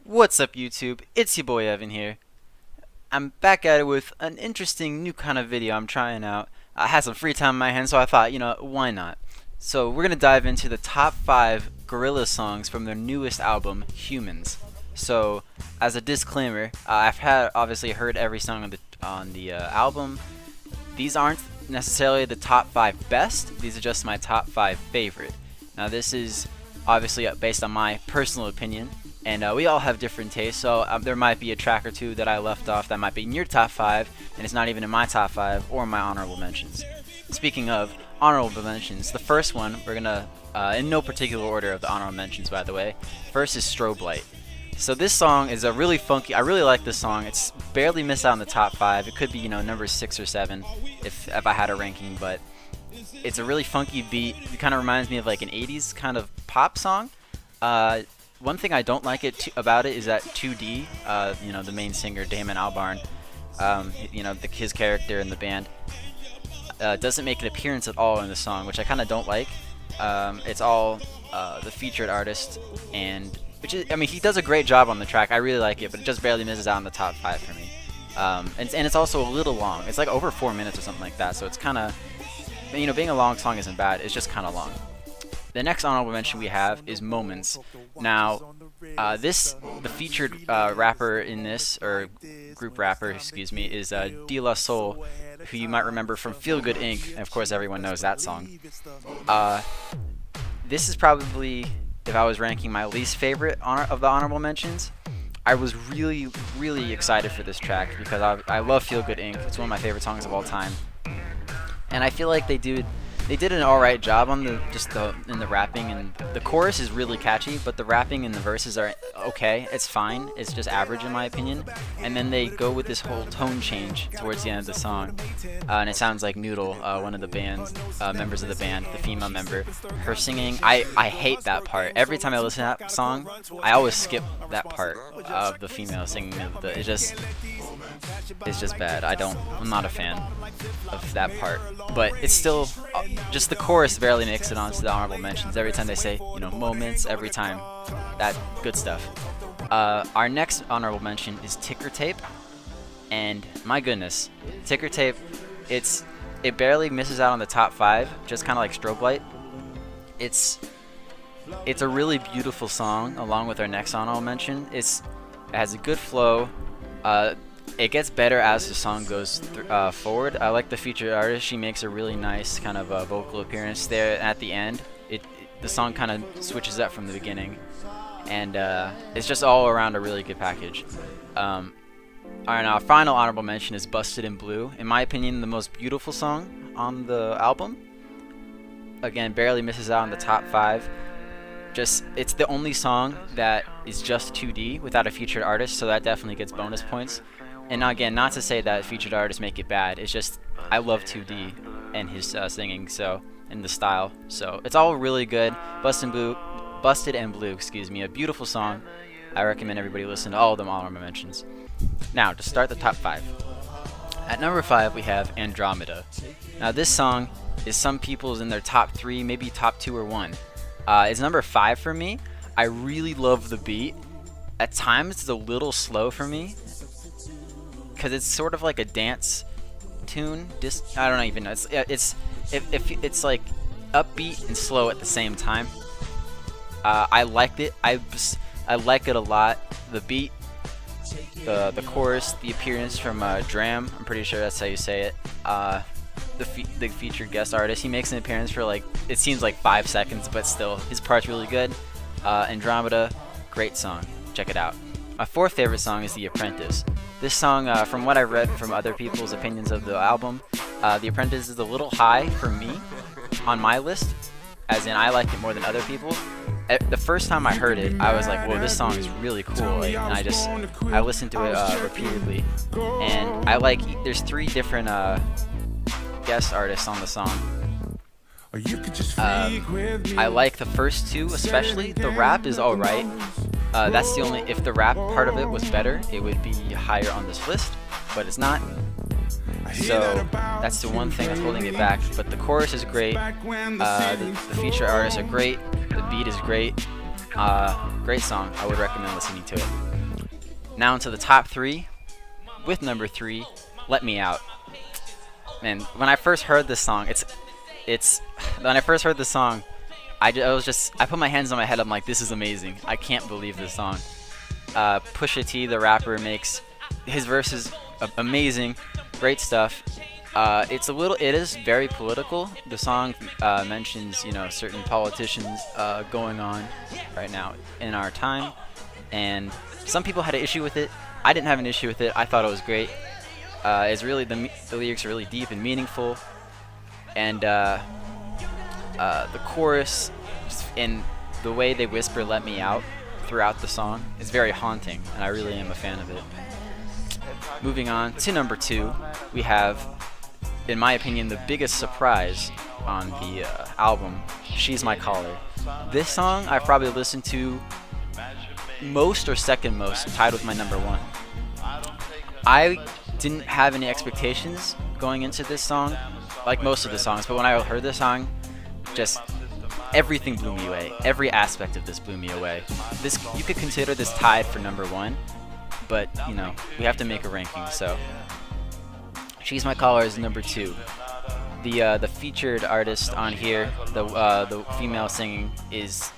What's up YouTube? It's your boy Evan here. I'm back at it with an interesting new kind of video I'm trying out. I had some free time in my hands, so I thought, why not? So we're going to dive into the top 5 Gorillaz songs from their newest album, Humanz. So as a disclaimer, I've obviously heard every song on the album. These aren't necessarily the top 5 best, these are just my top 5 favorite. Now this is obviously based on my personal opinion. And we all have different tastes, so there might be a track or two that I left off that might be in your top 5, and it's not even in my top 5 or my honorable mentions. Speaking of honorable mentions, the first one, we're gonna, in no particular order of the honorable mentions by the way, first is Strobe Light. So this song is a really funky, I really like this song, it's barely missed out in the top 5, it could be, number 6 or 7 if I had a ranking, but it's a really funky beat, it kind of reminds me of like an 80s kind of pop song. One thing I don't like about it is that 2D, the main singer Damon Albarn, his character in the band, doesn't make an appearance at all in the song, which I kind of don't like. It's all the featured artist, and he does a great job on the track. I really like it, but it just barely misses out in the top 5 for me. And it's also a little long. It's like over 4 minutes or something like that, so it's kind of, being a long song isn't bad. It's just kind of long. The next honorable mention we have is Moments. Now, the featured rapper in this, or group rapper, excuse me, is De La Soul, who you might remember from Feel Good Inc. And of course, everyone knows that song. This is probably, if I was ranking my least favorite of the honorable mentions, I was really, really excited for this track because I love Feel Good Inc. It's one of my favorite songs of all time. And I feel like they did an alright job on in the rapping, and the chorus is really catchy, but the rapping and the verses are okay. It's fine. It's just average in my opinion. And then they go with this whole tone change towards the end of the song, and it sounds like Noodle, one of the members of the band, the female member, her singing. I hate that part. Every time I listen to that song, I always skip that part of the female singing. It's just bad. I'm not a fan of that part, but it's still just the chorus barely makes it onto the honorable mentions. Every time they say, moments, every time, that good stuff. Our next honorable mention is Ticker Tape, and my goodness, Ticker Tape, it barely misses out on the top 5, just kind of like Strobe Light. It's a really beautiful song, along with our next honorable mention. It has a good flow. It gets better as the song goes forward. I like the featured artist. She makes a really nice kind of vocal appearance there at the end. The song kind of switches up from the beginning, and it's just all around a really good package. Alright, now our final honorable mention is Busted in Blue. In my opinion, the most beautiful song on the album. Again, barely misses out on the top 5. It's the only song that is just 2D without a featured artist, so that definitely gets bonus points. And again, not to say that featured artists make it bad, it's just I love 2D and his singing, and the style, so it's all really good. Busted and Blue, excuse me, a beautiful song. I recommend everybody listen to all of them honorable mentions. Now, to start the top 5. At number 5 we have Andromeda. Now this song is some people's in their top 3, maybe top 2 or 1. It's number 5 for me. I really love the beat. At times it's a little slow for me, because it's sort of like a dance tune. I don't even know. It's like upbeat and slow at the same time. I liked it. I like it a lot. The beat, the chorus, the appearance from Dram. I'm pretty sure that's how you say it. The featured guest artist. He makes an appearance for it seems like 5 seconds, but still, his part's really good. Andromeda, great song. Check it out. My 4th favorite song is The Apprentice. This song, from what I've read from other people's opinions of the album, The Apprentice is a little high for me on my list, as in I liked it more than other people. The first time I heard it, I was like, whoa, this song is really cool, and I listened to it repeatedly, and there's 3 different guest artists on the song. I like the first 2 especially. The rap is alright. That's the only, if the rap part of it was better, it would be higher on this list, but it's not. So that's the one thing that's holding it back. But the chorus is great. The feature artists are great. The beat is great. Great song. I would recommend listening to it. Now into the top 3, with number 3, Let Me Out. Man, when I first heard this song, when I first heard this song, I put my hands on my head. I'm like, this is amazing. I can't believe this song. Pusha T, the rapper, makes his verses amazing, great stuff. It is very political. The song mentions, certain politicians going on right now in our time, and some people had an issue with it. I didn't have an issue with it. I thought it was great. It's really the lyrics are really deep and meaningful, and the chorus and the way they whisper "Let me out" throughout the song is very haunting, and I really am a fan of it. Moving on to number 2, we have, in my opinion, the biggest surprise on the album, She's My Caller. This song I've probably listened to most or second most, tied with my number 1. I didn't have any expectations going into this song, like most of the songs, but when I heard this song, just everything blew me away. Every aspect of this blew me away. You could consider this tied for number 1, but we have to make a ranking, so She's My Caller is number 2. The featured artist on here, the female singing, is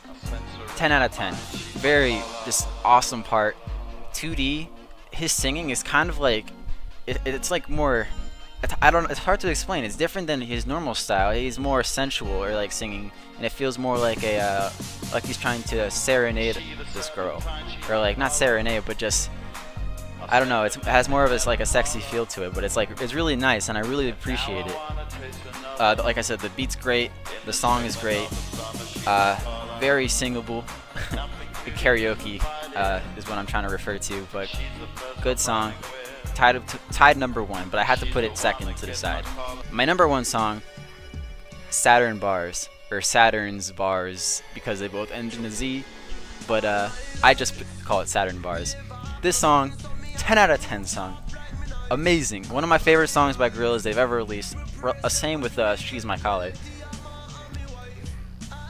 10 out of 10. Very just awesome part. 2D. His singing is kind of like it's like more. It's hard to explain. It's different than his normal style. He's more sensual or like singing, and it feels more like like he's trying to serenade this girl, or like not serenade, but just. I don't know. It has more of like a sexy feel to it, but it's really nice, and I really appreciate it. Like I said, the beat's great, the song is great, very singable. Karaoke is what I'm trying to refer to, but good song. Tied number 1, but I had to put it second to the side. My number 1 song, Saturnz Barz, or Saturnz Barz, because they both end in a Z, but I just call it Saturnz Barz. This song, 10 out of 10 song. Amazing. One of my favorite songs by Gorillaz they've ever released. Same with She's My Caller.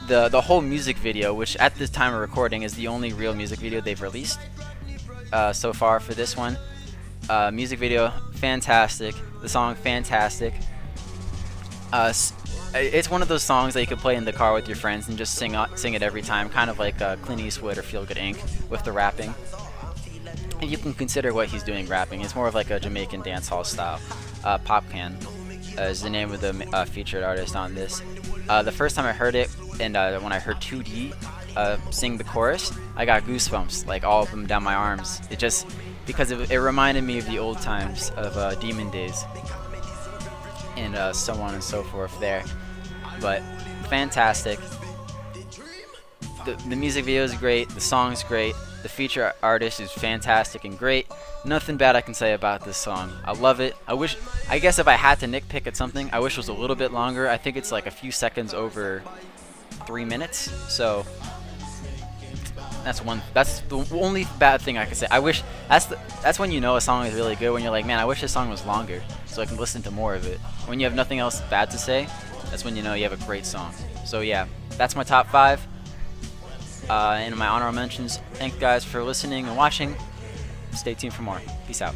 The whole music video, which at this time of recording is the only real music video they've released so far for this one. Music video, fantastic. The song, fantastic. It's one of those songs that you could play in the car with your friends and just sing it every time, kind of like Clint Eastwood or Feel Good Inc. with the rapping. And you can consider what he's doing rapping. It's more of like a Jamaican dancehall style. Popcan is the name of the featured artist on this. The first time I heard it, and when I heard 2D sing the chorus, I got goosebumps, like all of them down my arms. Because it reminded me of the old times of Demon Days, and so on and so forth there. But fantastic. The music video is great, the song is great, the feature artist is fantastic and great. Nothing bad I can say about this song. I love it. I guess if I had to nitpick at something, I wish it was a little bit longer. I think it's like a few seconds over 3 minutes, so that's the only bad thing I can say. I wish that's when you know a song is really good, when you're like, man, I wish this song was longer so I can listen to more of it. When you have nothing else bad to say, that's when you know you have a great song. So yeah, that's my top 5 and my honorable mentions. Thank you guys for listening and watching. Stay tuned for more. Peace out.